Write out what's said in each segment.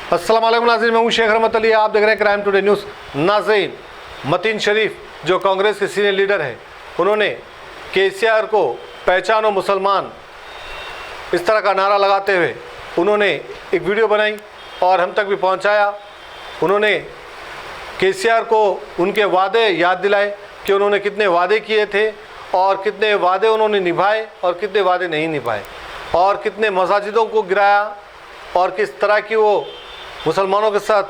अस्सलाम वालेकुम नाज़रीन, मैं हूं शेख रहमत अली। आप देख रहे हैं क्राइम टुडे न्यूज़। नाज़रीन, मतीन शरीफ जो कांग्रेस के सीनियर लीडर हैं, उन्होंने केसीआर को पहचानो मुसलमान इस तरह का नारा लगाते हुए उन्होंने एक वीडियो बनाई और हम तक भी पहुंचाया। उन्होंने केसीआर को उनके वादे याद दिलाए कि उन्होंने कितने वादे किए थे और कितने वादे उन्होंने निभाए और कितने वादे नहीं निभाए, और कितने मसाजिदों को गिराया और किस तरह की वो मुसलमानों के साथ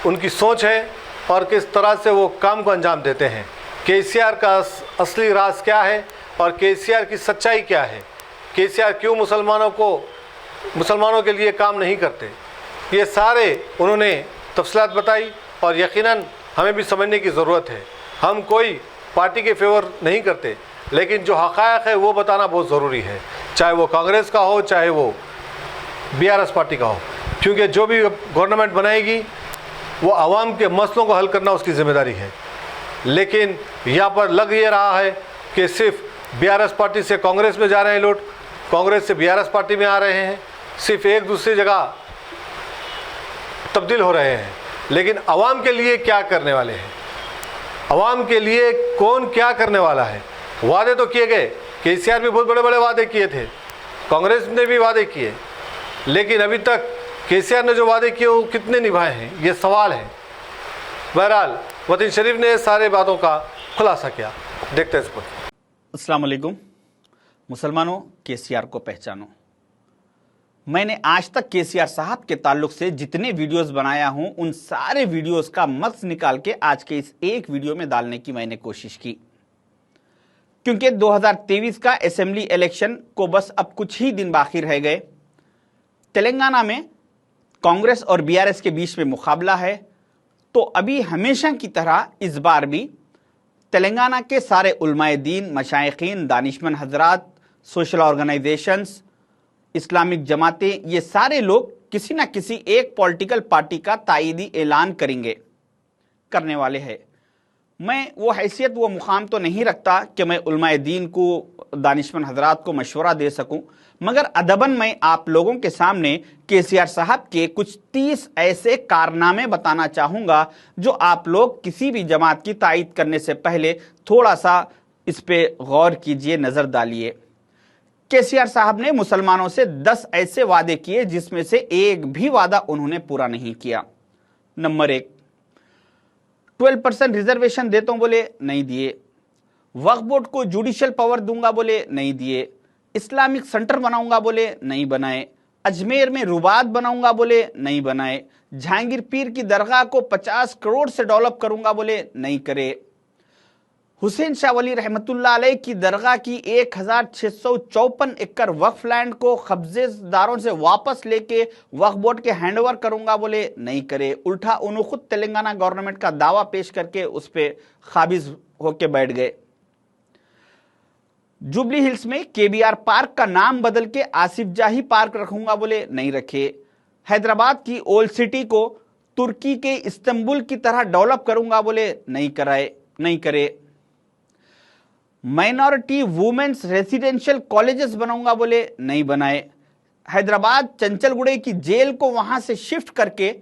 उनकी सोच है और किस तरह से वो काम को अंजाम देते हैं। केसीआर का असली राज क्या है और केसीआर की सच्चाई क्या है, केसीआर क्यों मुसलमानों के लिए काम नहीं करते, ये सारे उन्होंने तफसीलात बताई। और यकीनन हमें भी समझने की ज़रूरत है। हम कोई पार्टी के फेवर नहीं करते, लेकिन जो हक़ायक़ है वो बताना बहुत ज़रूरी है, चाहे वो कांग्रेस का हो चाहे वो बीआरएस पार्टी का हो, क्योंकि जो भी गवर्नमेंट बनाएगी वो आवाम के मसलों को हल करना उसकी ज़िम्मेदारी है। लेकिन यहाँ पर लग ये रहा है कि सिर्फ बीआरएस पार्टी से कांग्रेस में जा रहे हैं लोग, कांग्रेस से बीआरएस पार्टी में आ रहे हैं, सिर्फ एक दूसरी जगह तब्दील हो रहे हैं। लेकिन आवाम के लिए क्या करने वाले हैं, आवाम के लिए कौन क्या करने वाला है? वादे तो किए गए, केसीआर भी बहुत बड़े बड़े वादे किए थे, कांग्रेस ने भी वादे किए, लेकिन अभी तक केसीआर ने जो वादे किए वो कितने निभाए हैं, ये सवाल है। बहरहाल मतीन शरीफ ने सारे बातों का खुलासा किया, देखते हैं इस पर। अस्सलाम वालेकुम। मुसलमानों, केसीआर को पहचानो। मैंने आज तक केसीआर साहब के ताल्लुक से जितने वीडियोस बनाया हूं, उन सारे वीडियोस का मक्स निकाल के आज के इस एक वीडियो में डालने की मैंने कोशिश की, क्योंकि 2023 का असेंबली इलेक्शन को बस अब कुछ ही दिन बाकी रह गए। तेलंगाना में कांग्रेस और बीआरएस के बीच में मुकाबला है, तो अभी हमेशा की तरह इस बार भी तेलंगाना के सारे उलमाए दीन, मशाइखीन, दानिशमंद हजरात, सोशल ऑर्गेनाइजेशंस, इस्लामिक जमातें, ये सारे लोग किसी ना किसी एक पॉलिटिकल पार्टी का तायीदी ऐलान करने वाले हैं। मैं वो हैसियत, वो मुकाम तो नहीं रखता कि मैं उलमाए दीन को, दानिशमंद हजरात को मशवरा दे सकूं, मगर अदबन मैं आप लोगों के सामने केसीआर साहब के कुछ 30 ऐसे कारनामे बताना चाहूँगा जो आप लोग किसी भी जमात की तायीद करने से पहले थोड़ा सा इस पे गौर कीजिए, नज़र डालिए। केसीआर साहब ने मुसलमानों से 10 ऐसे वादे किए जिसमें से एक भी वादा उन्होंने पूरा नहीं किया। नंबर 1, 12% रिजर्वेशन देता हूं बोले, नहीं दिए। वक्फ बोर्ड को जुडिशियल पावर दूंगा बोले, नहीं दिए। इस्लामिक सेंटर बनाऊंगा बोले, नहीं बनाए। अजमेर में रुबात बनाऊंगा बोले, नहीं बनाए। जहांगीर पीर की दरगाह को 50 करोड़ से डेवलप करूंगा बोले, नहीं करे। हुसैन शाह वली रहमतुल्लाह अलैह की दरगाह की 1654 एकड़ वक्फ लैंड को कब्जेदारों से वापस लेके वक्फ बोर्ड के हैंडओवर करूंगा बोले, नहीं करे। उल्टा उन्होंने खुद तेलंगाना गवर्नमेंट का दावा पेश करके उस पर काबिज होके बैठ गए। जुबली हिल्स में केबीआर पार्क का नाम बदल के आसिफ जाही पार्क रखूंगा बोले, नहीं रखे। हैदराबाद की ओल्ड सिटी को तुर्की के इस्तांबुल की तरह डेवलप करूंगा बोले, नहीं करे। माइनॉरिटी वुमेन्स रेसिडेंशियल कॉलेजेस बनाऊंगा बोले, नहीं बनाए। हैदराबाद चंचलगुड़े की जेल को वहां से शिफ्ट करके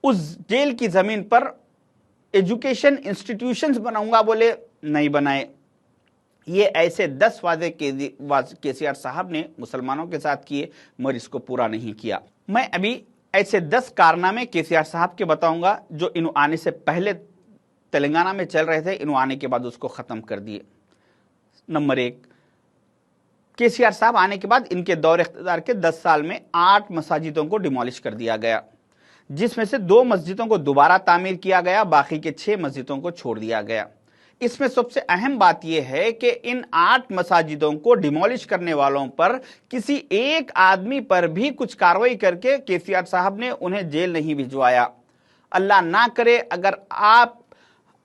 उस जेल की जमीन पर एजुकेशन इंस्टीट्यूशंस बनाऊंगा बोले, नहीं बनाए। ये ऐसे 10 वादे केसीआर साहब ने मुसलमानों के साथ किए, मगर इसको पूरा नहीं किया। मैं अभी ऐसे 10 कारनामे केसीआर साहब के बताऊंगा जो इन आने से पहले तेलंगाना में चल रहे थे, इन आने के बाद उसको खत्म कर दिए। नंबर 1, केसीआर साहब आने के बाद इनके दौर इख्तियार के 10 साल में 8 मसाजिदों को डिमोलिश कर दिया गया, जिसमें से 2 मस्जिदों को दोबारा तामीर किया गया, बाकी के 6 मस्जिदों को छोड़ दिया गया। इसमें सबसे अहम बात यह है कि इन 8 मसाजिदों को डिमोलिश करने वालों पर किसी एक आदमी पर भी कुछ कार्रवाई करके केसीआर साहब ने उन्हें जेल नहीं भिजवाया। अल्लाह ना करे अगर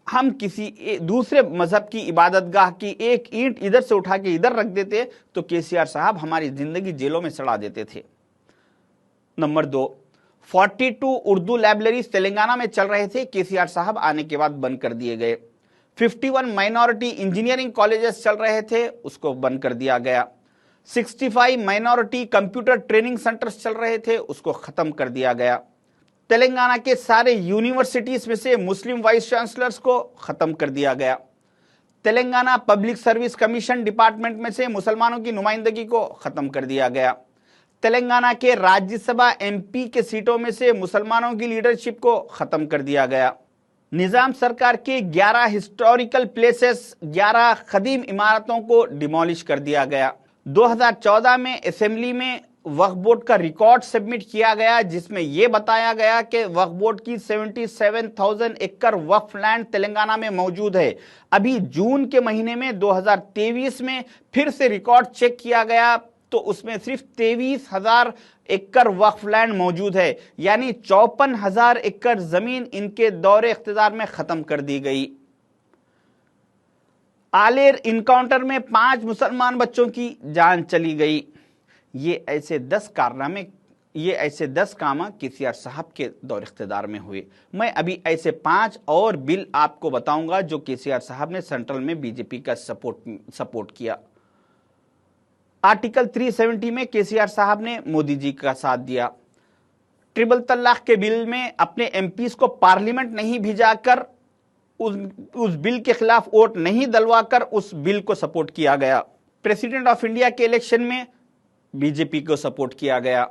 हम किसी दूसरे मजहब की इबादतगाह की एक ईंट इधर से उठा के इधर रख देते तो केसीआर साहब हमारी जिंदगी जेलों में सड़ा देते थे। नंबर 2, 42 उर्दू लाइब्रेरीज तेलंगाना में चल रहे थे, केसीआर साहब आने के बाद बंद कर दिए गए। 51 माइनॉरिटी इंजीनियरिंग कॉलेजेस चल रहे थे, उसको बंद कर दिया गया। 65 माइनॉरिटी कंप्यूटर ट्रेनिंग सेंटर्स चल रहे थे, उसको खत्म कर दिया गया। तेलंगाना के सारे यूनिवर्सिटीज में से मुस्लिम वाइस चांसलर्स को खत्म कर दिया गया। Telangana public service commission department में से मुसलमानों की नुमाइंदगी को खत्म कर दिया गया। तेलंगाना के राज्यसभा एमपी के सीटों में से मुसलमानों की लीडरशिप को खत्म कर दिया गया। निजाम सरकार के 11 हिस्टोरिकल प्लेसेस, 11 कदीम इमारतों को डिमोलिश कर दिया गया। 2014 में असेंबली में वक्फ बोर्ड का रिकॉर्ड सबमिट किया गया, जिसमें यह बताया गया कि वक्फ बोर्ड की 77,000 एकड़ वक्फ लैंड तेलंगाना में मौजूद है। अभी जून के महीने में 2023 में फिर से रिकॉर्ड चेक किया गया तो उसमें सिर्फ 23,000 एकड़ वक्फ लैंड मौजूद है, यानी 54,000 एकड़ जमीन इनके दौरे इख्तिदार में खत्म कर दी गई। आलेर इनकाउंटर में 5 मुसलमान बच्चों की जान चली गई। ये ऐसे 10 काम केसीआर साहब के दौर इख्तिदार में हुए। मैं अभी ऐसे 5 और बिल आपको बताऊंगा जो केसीआर साहब ने सेंट्रल में बीजेपी का सपोर्ट किया। आर्टिकल 370 में केसीआर साहब ने मोदी जी का साथ दिया। ट्रिपल तलाक के बिल में अपने एमपीज को पार्लियामेंट नहीं भिजाकर उस बिल के खिलाफ वोट नहीं दलवाकर उस बिल को सपोर्ट किया गया। प्रेसिडेंट ऑफ इंडिया के इलेक्शन में बीजेपी को सपोर्ट किया गया।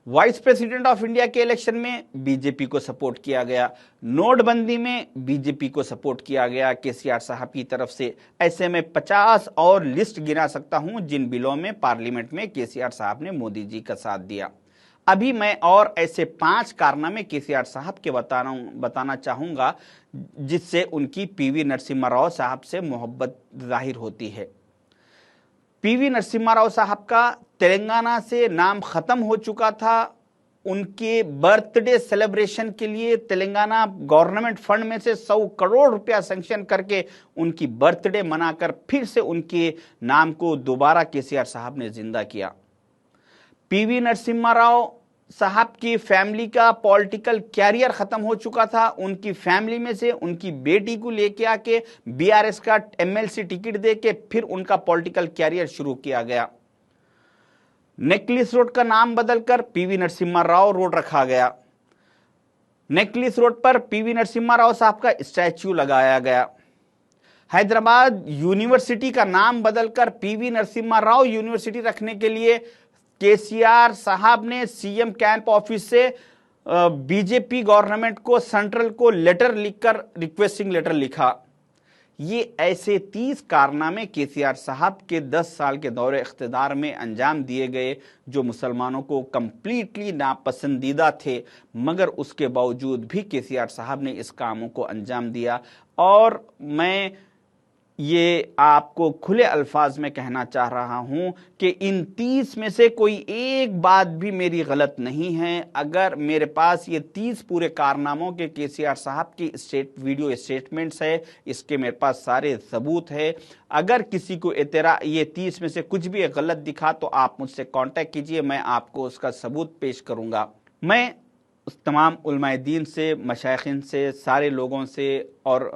वाइस प्रेसिडेंट ऑफ इंडिया के इलेक्शन में बीजेपी को सपोर्ट किया गया। नोटबंदी में बीजेपी को सपोर्ट किया गया केसीआर साहब की तरफ से। ऐसे में 50 और लिस्ट गिना सकता हूं जिन बिलों में पार्लियामेंट में केसीआर साहब ने मोदी जी का साथ दिया। अभी मैं और ऐसे 5 कारनामे केसीआर साहब के बताना चाहूंगा जिससे उनकी पीवी नरसिम्हा राव साहब से मोहब्बत जाहिर होती है। पीवी नरसिम्हा राव साहब का तेलंगाना से नाम खत्म हो चुका था। उनके बर्थडे सेलिब्रेशन के लिए तेलंगाना गवर्नमेंट फंड में से 100 करोड़ रुपया सैंक्शन करके उनकी बर्थडे मनाकर फिर से उनके नाम को दोबारा केसीआर साहब ने जिंदा किया। पीवी नरसिम्हा राव साहब की फैमिली का पॉलिटिकल कैरियर खत्म हो चुका था। उनकी फैमिली में से उनकी बेटी को लेके आके बीआरएस का एमएलसी टिकट देके फिर उनका पॉलिटिकल कैरियर शुरू किया गया। नेकलेस रोड का नाम बदलकर पीवी नरसिम्हा राव रोड रखा गया। नेकलेस रोड पर पीवी नरसिम्हा राव साहब का स्टैच्यू लगाया गया। हैदराबाद यूनिवर्सिटी का नाम बदलकर पीवी नरसिम्हा राव यूनिवर्सिटी रखने के लिए केसीआर साहब ने सीएम कैंप ऑफिस से बीजेपी गवर्नमेंट को, सेंट्रल को लेटर लिखकर रिक्वेस्टिंग लेटर लिखा। ये ऐसे 30 कारनामे केसीआर साहब के 10 साल के दौरे इख्तिदार में अंजाम दिए गए जो मुसलमानों को कंप्लीटली नापसंदीदा थे, मगर उसके बावजूद भी केसीआर साहब ने इस कामों को अंजाम दिया। और मैं ये आपको खुले अल्फाज में कहना चाह रहा हूं कि इन 30 में से कोई एक बात भी मेरी गलत नहीं है। अगर मेरे पास ये 30 पूरे कारनामों के केसीआर साहब की वीडियो स्टेटमेंट्स है, इसके मेरे पास सारे सबूत है। अगर किसी को ये 30 में से कुछ भी गलत दिखा तो आप मुझसे कांटेक्ट कीजिए, मैं आपको उसका सबूत पेश करूंगा। मैं उस तमाम उलमाए दीन से, मशाइखिन से, सारे लोगों से और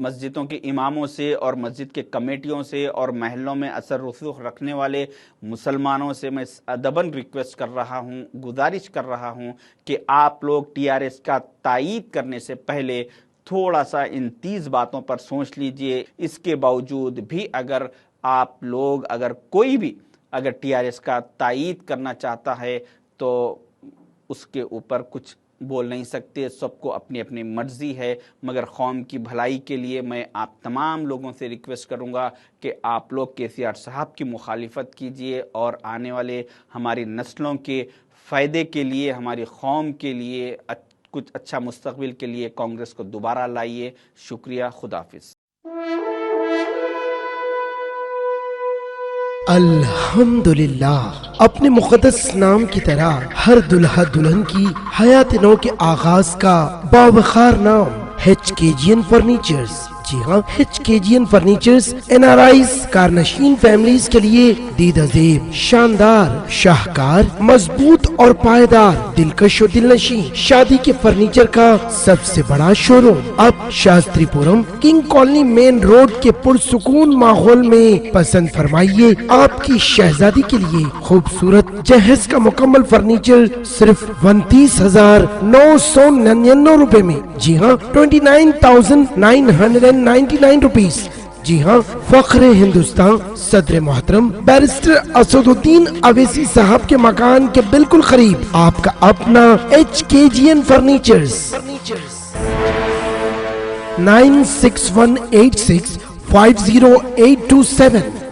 मस्जिदों के इमामों से और मस्जिद के कमेटियों से और महलों में असर रसूख रखने वाले मुसलमानों से मैं अदबन रिक्वेस्ट कर रहा हूँ, गुजारिश कर रहा हूँ कि आप लोग टीआरएस का तायीद करने से पहले थोड़ा सा इन 30 बातों पर सोच लीजिए। इसके बावजूद भी अगर कोई भी टीआरएस का तायीद करना चाहता है तो उसके ऊपर कुछ बोल नहीं सकते, सबको अपनी अपनी मर्जी है। मगर कौम की भलाई के लिए मैं आप तमाम लोगों से रिक्वेस्ट करूंगा कि आप लोग केसीआर साहब की मुखालिफत कीजिए और आने वाले हमारी नस्लों के फ़ायदे के लिए, हमारी कौम के लिए, कुछ अच्छा मुस्तकबिल के लिए कांग्रेस को दोबारा लाइए। शुक्रिया, खुदाफिज। अल्हम्दुलिल्लाह, अपने मुक़द्दस नाम की तरह हर दुल्हा दुल्हन की हयात नौ के आगाज का बावखार नाम HKGN फर्नीचर्स। जी हाँ, HKGN फर्नीचर्स NRIs कारनशीन फैमिलीज के लिए दीदाजेब, शानदार, शाहकार, मजबूत और पायदार, दिलकश और दिलनशी शादी के फर्नीचर का सबसे बड़ा शोरूम अब Shastripuram king colony main road के पुरसुकून माहौल में। पसंद फरमाइए आपकी शहजादी के लिए खूबसूरत जहेज का मुकम्मल फर्नीचर सिर्फ 29,999 रुपए में। जी हाँ, 29,999 रुपीज। जी हाँ, फख्रे हिंदुस्तान सदर मोहतरम बैरिस्टर असदुद्दीन अवैसी साहब के मकान के बिल्कुल करीब आपका अपना HKGN फर्नीचर्स। 9618650827